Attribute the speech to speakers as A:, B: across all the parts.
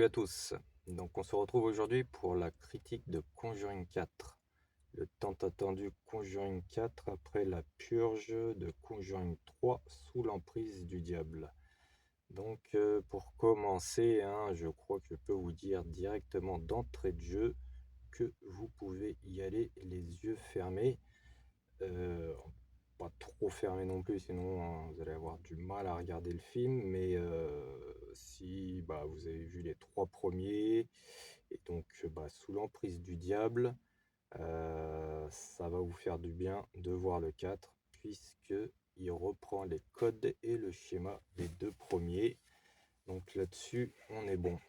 A: à tous. Donc on se retrouve aujourd'hui pour la critique de Conjuring 4. Le tant attendu Conjuring 4 après la purge de Conjuring 3 sous l'emprise du diable. Donc pour commencer, je crois que je peux vous dire directement d'entrée de jeu que vous pouvez y aller les yeux fermés. Euh, Pas trop fermés non plus, sinon vous allez avoir du mal à regarder le film. Mais si vous avez vu les trois premiers, et donc sous l'emprise du diable, ça va vous faire du bien de voir le 4 puisque il reprend les codes et le schéma des deux premiers. Donc là-dessus, on est bon.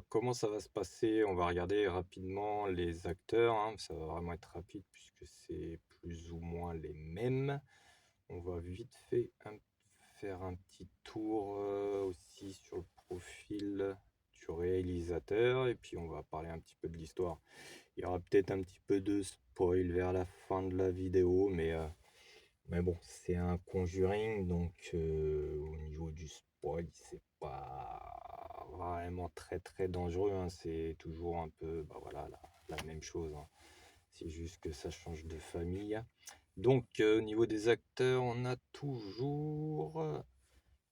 A: Comment ça va se passer? On va regarder rapidement les acteurs, ça va vraiment être rapide puisque c'est plus ou moins les mêmes. On va vite fait faire un petit tour aussi sur le profil du réalisateur et puis on va parler un petit peu de l'histoire. Il y aura peut-être un petit peu de spoil vers la fin de la vidéo, mais bon, c'est un Conjuring, donc au niveau du spoil, c'est pas vraiment très très dangereux, c'est toujours un peu la même chose, c'est juste que ça change de famille. Donc au niveau des acteurs, on a toujours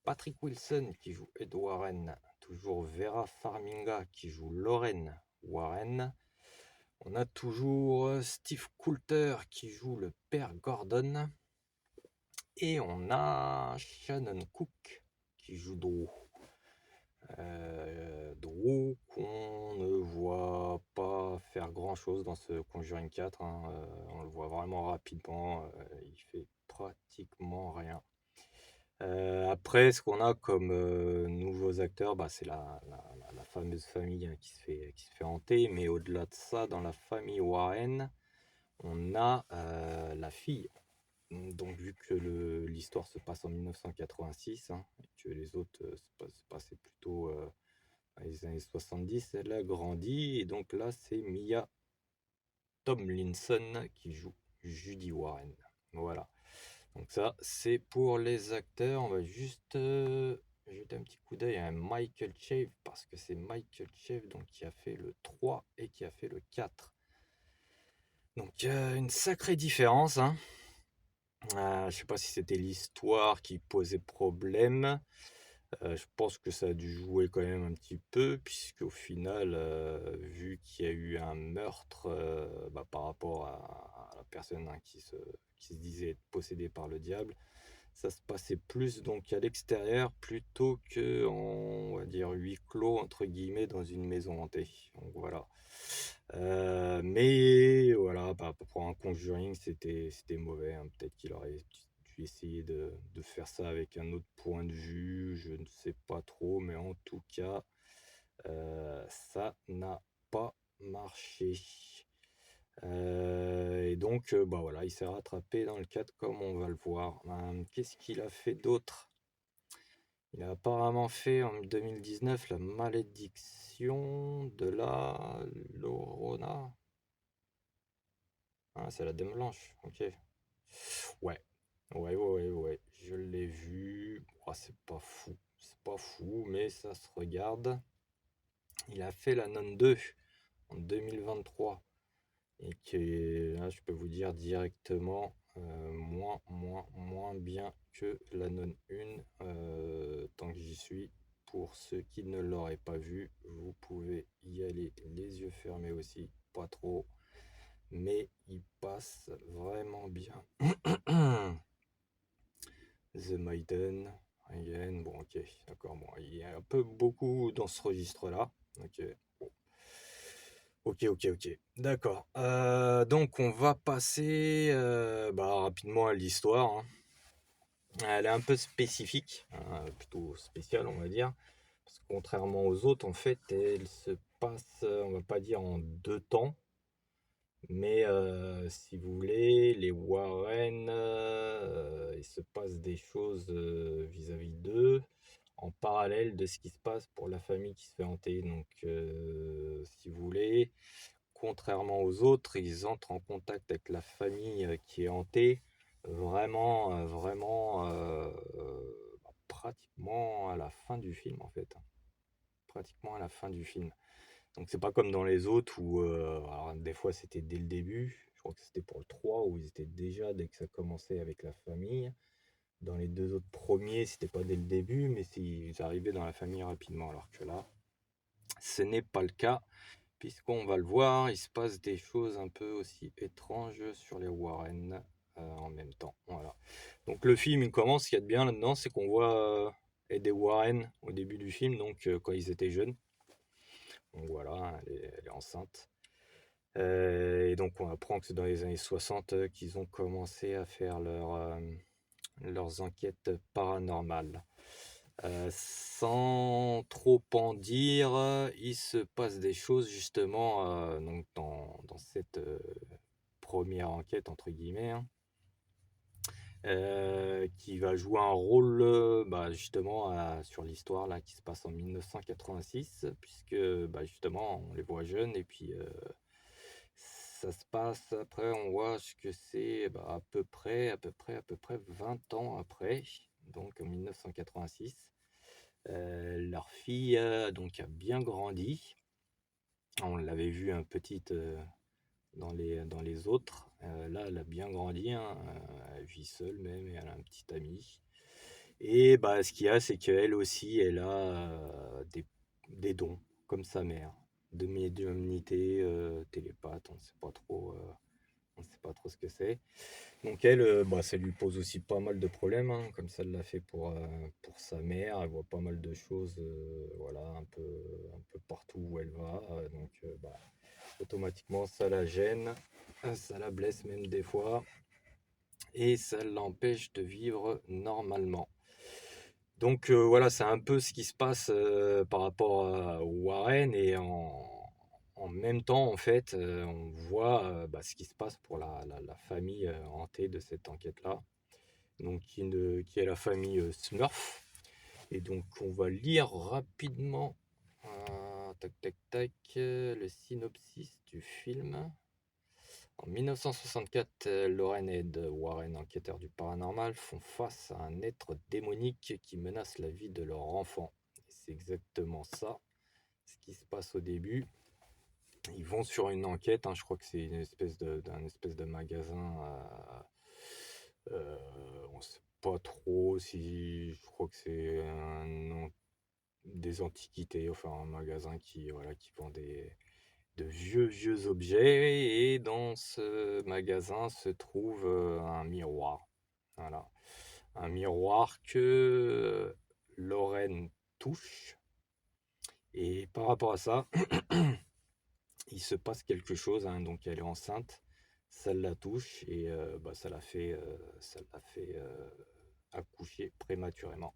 A: Patrick Wilson qui joue Ed Warren, toujours Vera Farmiga qui joue Lorraine Warren. On a toujours Steve Coulter qui joue le père Gordon. Et on a Shannon Cook qui joue Drew. Drew qu'on ne voit pas faire grand chose dans ce Conjuring 4. On le voit vraiment rapidement. Il fait pratiquement rien. Après, ce qu'on a comme nouveaux acteurs, c'est la fameuse famille qui se fait hanter. Mais au-delà de ça, dans la famille Warren, on a la fille. Donc, vu que l'histoire se passe en 1986, et que les autres se passaient plutôt dans les années 70, elle a grandi. Et donc là, c'est Mia Tomlinson qui joue Judy Warren. Voilà. Donc ça, c'est pour les acteurs. On va juste jeter un petit coup d'œil à Michael Chave, parce que c'est Michael Chave donc, qui a fait le 3 et qui a fait le 4. Donc une sacrée différence. Je sais pas si c'était l'histoire qui posait problème. Je pense que ça a dû jouer quand même un petit peu, puisqu'au final, vu qu'il y a eu un meurtre par rapport à la personne qui se disait être possédée par le diable, ça se passait plus donc à l'extérieur plutôt que en, on va dire, huis clos entre guillemets dans une maison hantée. Donc voilà. Mais voilà, pour un Conjuring, c'était mauvais, peut-être qu'il aurait dû essayer de faire ça avec un autre point de vue, je ne sais pas trop, mais en tout cas, ça n'a pas marché. Et donc, voilà, il s'est rattrapé dans le 4 comme on va le voir. Qu'est-ce qu'il a fait d'autre? Il a apparemment fait en 2019 La malédiction de la Llorona. Ah, c'est la Dame Blanche, ok. Ouais, ouais, je l'ai vu. C'est pas fou, mais ça se regarde. Il a fait La Nonne 2 en 2023. Et que là, je peux vous dire directement, moins bien que La Nonne 1, tant que j'y suis. Pour ceux qui ne l'auraient pas vu, vous pouvez y aller les yeux fermés aussi, pas trop, mais il passe vraiment bien. The Maiden, again, bon ok, d'accord, bon, il y a un peu beaucoup dans ce registre-là, ok, bon. Ok, d'accord. Donc on va passer rapidement à l'histoire. Elle est un peu spécifique, plutôt spéciale on va dire, parce que contrairement aux autres, en fait, elle se passe, on va pas dire en deux temps, mais si vous voulez, les Warren, il se passe des choses vis-à-vis d'eux en parallèle de ce qui se passe pour la famille qui se fait hanter. Donc, si vous voulez, contrairement aux autres, ils entrent en contact avec la famille qui est hantée vraiment pratiquement à la fin du film en fait. pratiquement à la fin du film. Donc c'est pas comme dans les autres où alors, des fois c'était dès le début, je crois que c'était pour le 3 où ils étaient déjà dès que ça commençait avec la famille. Dans les deux autres premiers, c'était pas dès le début, mais ils arrivaient dans la famille rapidement. Alors que là, ce n'est pas le cas, puisqu'on va le voir, il se passe des choses un peu aussi étranges sur les Warren en même temps. Voilà. Donc le film, il commence, ce qu'il y a de bien là-dedans, c'est qu'on voit Eddie Warren au début du film, donc quand ils étaient jeunes. Donc voilà, elle est enceinte. Et donc on apprend que c'est dans les années 60 qu'ils ont commencé à faire leurs enquêtes paranormales. Sans trop en dire, il se passe des choses justement donc dans cette première enquête entre guillemets, hein, qui va jouer un rôle bah, justement sur l'histoire là qui se passe en 1986 puisque bah, justement on les voit jeunes et puis ça se passe après on voit ce que c'est bah, à peu près 20 ans après, donc en 1986. Leur fille donc a bien grandi. On l'avait vu un petite dans les autres. Là, elle a bien grandi, hein, elle vit seule même et elle a un petit ami. Et bah, ce qu'il y a, c'est qu'elle aussi, elle a des dons, comme sa mère, de médiumnité, télépathe, on sait pas trop ce que c'est. Donc elle, bah, ça lui pose aussi pas mal de problèmes, hein, comme ça l'a fait pour sa mère. Elle voit pas mal de choses, voilà, un peu partout où elle va. Donc bah, automatiquement, ça la gêne, ça la blesse même des fois, et ça l'empêche de vivre normalement. Donc voilà, c'est un peu ce qui se passe par rapport au Warren et en même temps, en fait, on voit bah, ce qui se passe pour la famille hantée de cette enquête-là, donc qui est la famille Smurf. Et donc on va lire rapidement, tac tac tac, le synopsis du film. En 1964, Lorraine et Ed Warren, enquêteurs du paranormal, font face à un être démonique qui menace la vie de leur enfant. Et c'est exactement ça, ce qui se passe au début. Ils vont sur une enquête, hein, je crois que c'est d'un espèce de magasin. On ne sait pas trop si. Je crois que c'est des antiquités, enfin un magasin voilà, qui vend de vieux objets, et dans ce magasin se trouve un miroir. Voilà. Un miroir que Lorraine touche. Et par rapport à ça, il se passe quelque chose, hein, donc elle est enceinte, ça la touche et bah, ça l'a fait accoucher prématurément.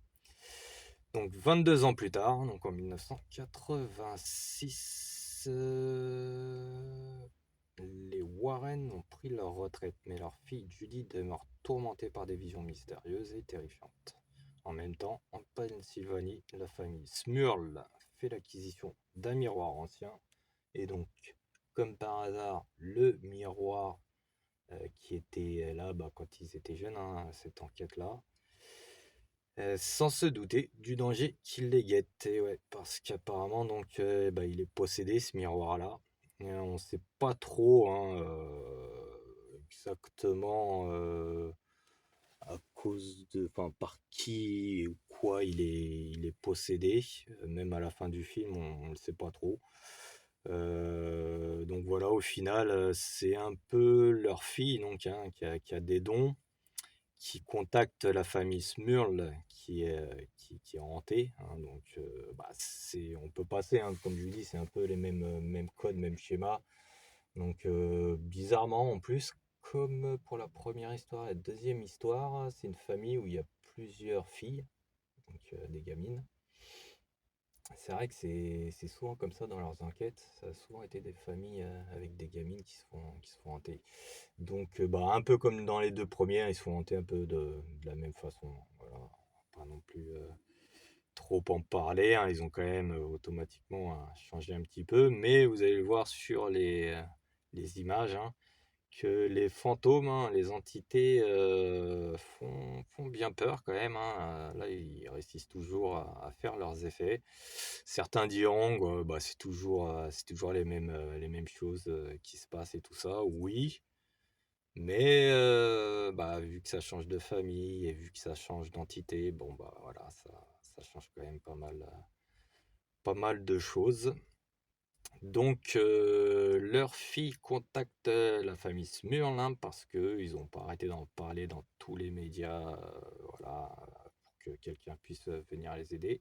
A: Donc 22 ans plus tard, donc en 1986, les Warren ont pris leur retraite, mais leur fille Judy demeure tourmentée par des visions mystérieuses et terrifiantes. En même temps, en Pennsylvanie, la famille Smurl fait l'acquisition d'un miroir ancien, et donc, comme par hasard, le miroir qui était là bah, quand ils étaient jeunes, hein, cette enquête-là, sans se douter du danger qui les guette. Et ouais, parce qu'apparemment, donc, bah, il est possédé ce miroir-là. On ne sait pas trop hein, exactement à cause enfin, par qui ou quoi il est possédé. Même à la fin du film, on ne le sait pas trop. Donc voilà, au final, c'est un peu leur fille donc, hein, qui a des dons, qui contacte la famille Smurl qui est hantée, hein, donc bah, on peut passer, hein, comme je vous dis, c'est un peu les mêmes codes, mêmes schémas. Donc bizarrement en plus, comme pour la première histoire et la deuxième histoire, c'est une famille où il y a plusieurs filles, donc des gamines. C'est vrai que c'est souvent comme ça dans leurs enquêtes, ça a souvent été des familles avec des gamines qui se font hanter. Donc bah, un peu comme dans les deux premiers, ils se font hanter un peu de la même façon. Voilà. Pas non plus trop en parler, hein. Ils ont quand même automatiquement changé un petit peu, mais vous allez le voir sur les images, hein, que les fantômes, hein, les entités font bien peur quand même, hein. Là, ils réussissent toujours à faire leurs effets. Certains diront que bah, c'est toujours les mêmes choses qui se passent et tout ça. Oui, mais bah, vu que ça change de famille et vu que ça change d'entité, bon bah voilà, ça change quand même pas mal de choses. Donc, leur fille contacte la famille Smurlin parce qu'ils n'ont pas arrêté d'en parler dans tous les médias, voilà, pour que quelqu'un puisse venir les aider.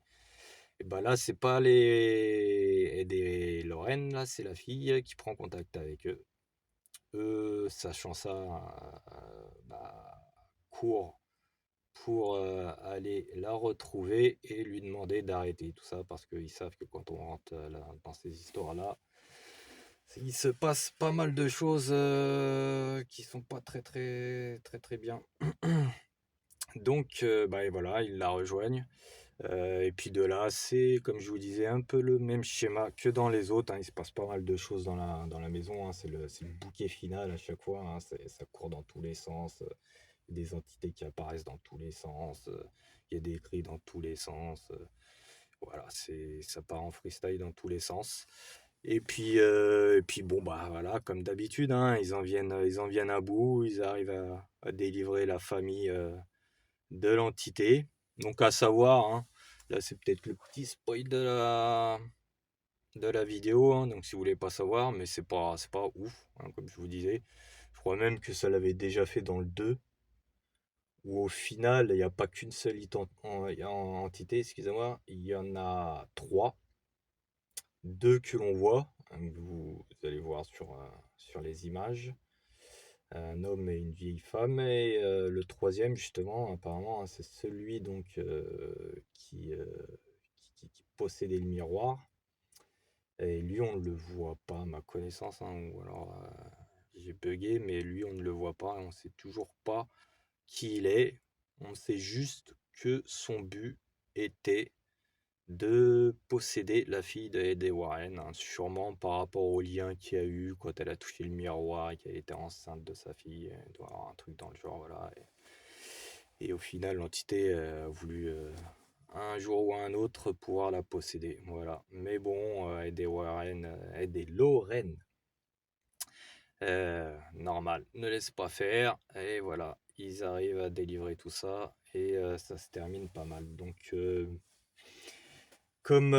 A: Et bah là, c'est pas les aider Lorraine, là, c'est la fille qui prend contact avec eux. Eux, sachant ça, bah, courent pour aller la retrouver et lui demander d'arrêter tout ça parce qu'ils savent que quand on rentre dans ces histoires-là, il se passe pas mal de choses qui sont pas très bien. Donc, bah, et voilà, ils la rejoignent. Et puis de là, c'est, comme je vous disais, un peu le même schéma que dans les autres, hein. Il se passe pas mal de choses dans la maison, hein. C'est le bouquet final à chaque fois, hein. Ça court dans tous les sens. Il y a des entités qui apparaissent dans tous les sens. Il y a des cris dans tous les sens. Voilà, ça part en freestyle dans tous les sens. Et puis bon, bah voilà, comme d'habitude, hein, ils en viennent à bout, ils arrivent à délivrer la famille de l'entité. Donc à savoir, hein, là c'est peut-être le petit spoil de la vidéo, hein, donc si vous voulez pas savoir, mais c'est pas ouf, hein, comme je vous disais. Je crois même que ça l'avait déjà fait dans le 2 où au final, il n'y a pas qu'une seule entité, excusez-moi, il y en a trois. Deux que l'on voit, hein, que vous allez voir sur les images, un homme et une vieille femme, et le troisième justement, apparemment, hein, c'est celui donc qui possédait le miroir, et lui on ne le voit pas à ma connaissance, hein, ou alors j'ai bugué, mais lui on ne le voit pas, et on sait toujours pas qui il est, on sait juste que son but était de posséder la fille d'Eddie Warren, hein, sûrement par rapport au lien qu'il y a eu quand elle a touché le miroir et qu'elle était enceinte de sa fille. Elle doit avoir un truc dans le genre, voilà. Et au final, l'entité a voulu un jour ou un autre pouvoir la posséder, voilà. Mais bon, Eddie Warren, Eddie Lorraine, normal, ne laisse pas faire, et voilà, ils arrivent à délivrer tout ça, et ça se termine pas mal. Donc, comme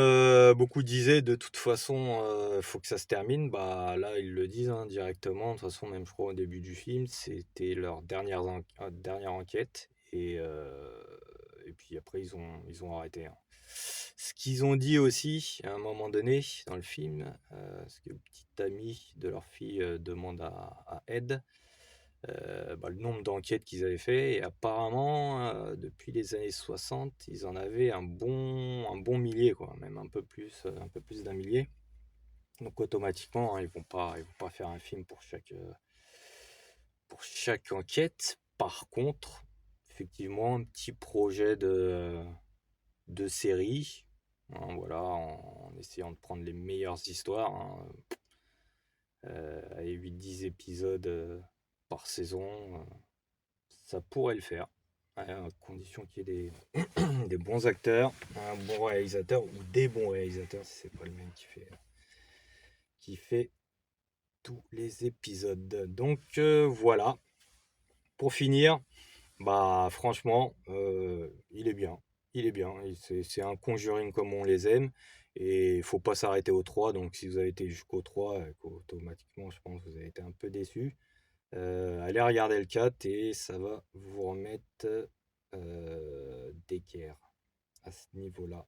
A: beaucoup disaient, de toute façon, faut que ça se termine. Bah là, ils le disent hein, directement. De toute façon, même je crois au début du film, c'était leur dernière enquête. Et puis après, ils ont arrêté, hein. Ce qu'ils ont dit aussi, à un moment donné, dans le film, ce que le petit ami de leur fille demande à Ed, bah, le nombre d'enquêtes qu'ils avaient fait, et apparemment, depuis les années 60, ils en avaient un bon millier, quoi, même un peu plus d'un millier. Donc automatiquement, hein, ils vont pas faire un film pour chaque enquête. Par contre, effectivement, un petit projet de série, hein, voilà, en essayant de prendre les meilleures histoires, hein, et 8-10 épisodes par saison. Ça pourrait le faire, à condition qu'il y ait des bons acteurs, un bon réalisateur ou des bons réalisateurs, si c'est pas le même qui fait tous les épisodes. Donc voilà, pour finir, bah franchement, il est bien. Il est bien. C'est un Conjuring comme on les aime. Et il faut pas s'arrêter au 3. Donc si vous avez été jusqu'au 3, automatiquement, je pense que vous avez été un peu déçu. Allez regarder le 4 et ça va vous remettre d'équerre à ce niveau-là.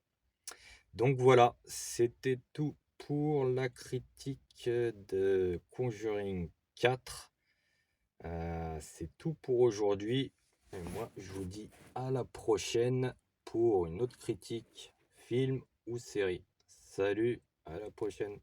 A: Donc voilà, c'était tout pour la critique de Conjuring 4. C'est tout pour aujourd'hui. Et moi, je vous dis à la prochaine pour une autre critique, film ou série. Salut, à la prochaine.